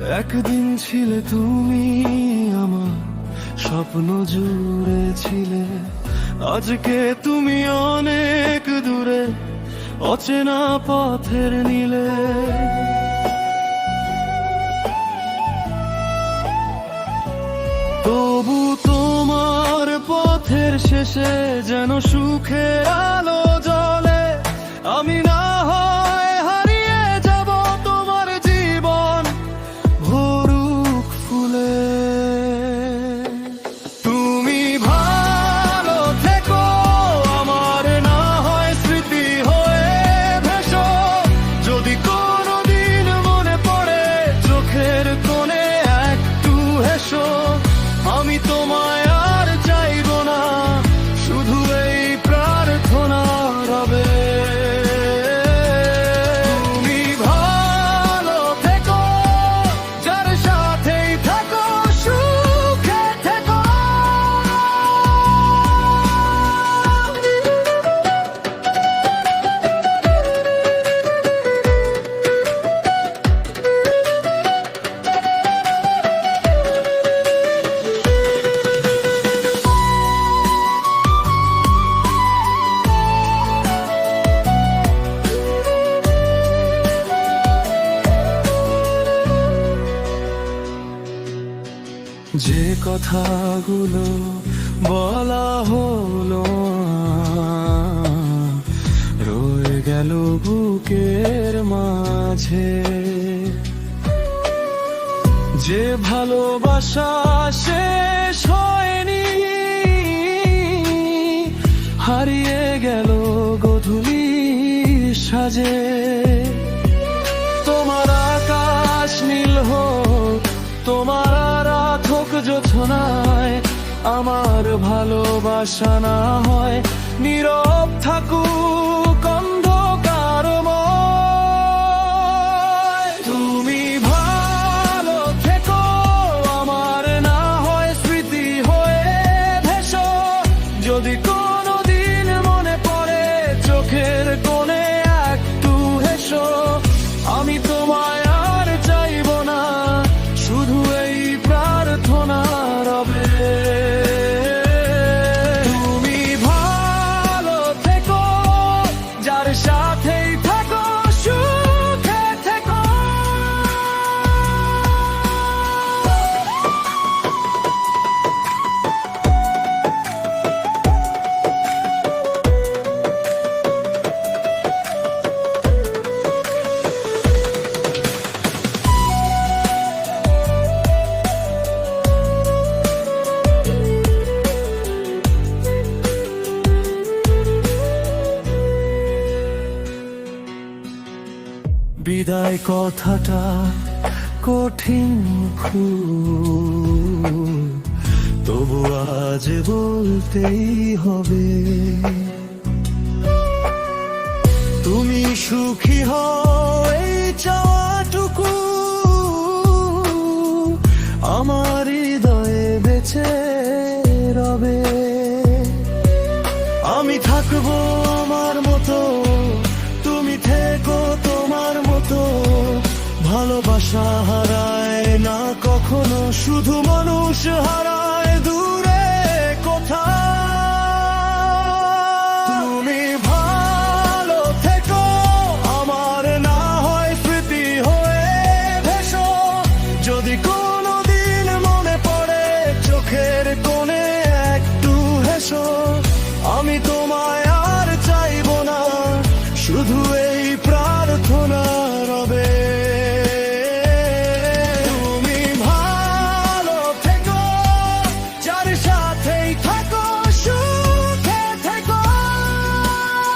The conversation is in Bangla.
একদিন ছিলে তুমি আমার স্বপ্ন জুড়ে ছিলে, আজকে তুমি অনেক দূরে অচেনা পথের নীলে। তবু তোমার পথের শেষে যেন সুখের আলো জ্বলে, আমি না হয় হারিয়ে যাব তোমার জীবন ভরুক ফুলে। তুমি ভালো থেকো, আমার না হয় স্মৃতি হয়ে ভেসো, যদি কোনোদিন মনে পড়ে চোখের কোণে একটু হেসো। আমি তোমায় আর চাইব না, শুধু এই প্রার্থনা রবে। তুমি ভালো থেকো, যার সাথেই থাকো সুখে থেকো। যে কথাগুলো বলা হলো রয়ে গেল বুকের মাঝে, যে ভালোবাসা শেষ হয়নি হারিয়ে গেল গধূলি সাজে। তোমার আকাশ নীল হোক, তোমার রাত হোক জোছনায়, আমার ভালোবাসা না হয় নীরব থাকুক অন্ধকারময়। তুমি ভালো থেকো, আমার না হয় স্মৃতি হয়ে ভেসো, যদি কোনোদিন মনে পড়ে চোখের কোণে একটু হেসো। আমি তোমায় আর চাইব না, শুধু এই প্রার্থনা রবে। তুমি ভালো থেকো, যার সাথেই থাকো সুখে থেকো। বিদায় কথাটা কঠিন খুব, তবু আজ বলতেই হবে। তুমি সুখী হও এই চাওয়াটুকু আমার হৃদয়ে বেঁচে রবে। আমি থাকবো আমার মতো, তুমি থেকো তোমার মতো। ভালোবাসা হারায় না কখনো, শুধু মানুষ হারায় দূরে কোথায়। তুমি ভালো থেকো, আমার না হয় স্মৃতি হয়ে ভেসো, যদি কোনোদিন মনে পড়ে চোখের কোণে একটু হেসো। আমি তোমায় আর চাইব না, শুধু এই প্রার্থনা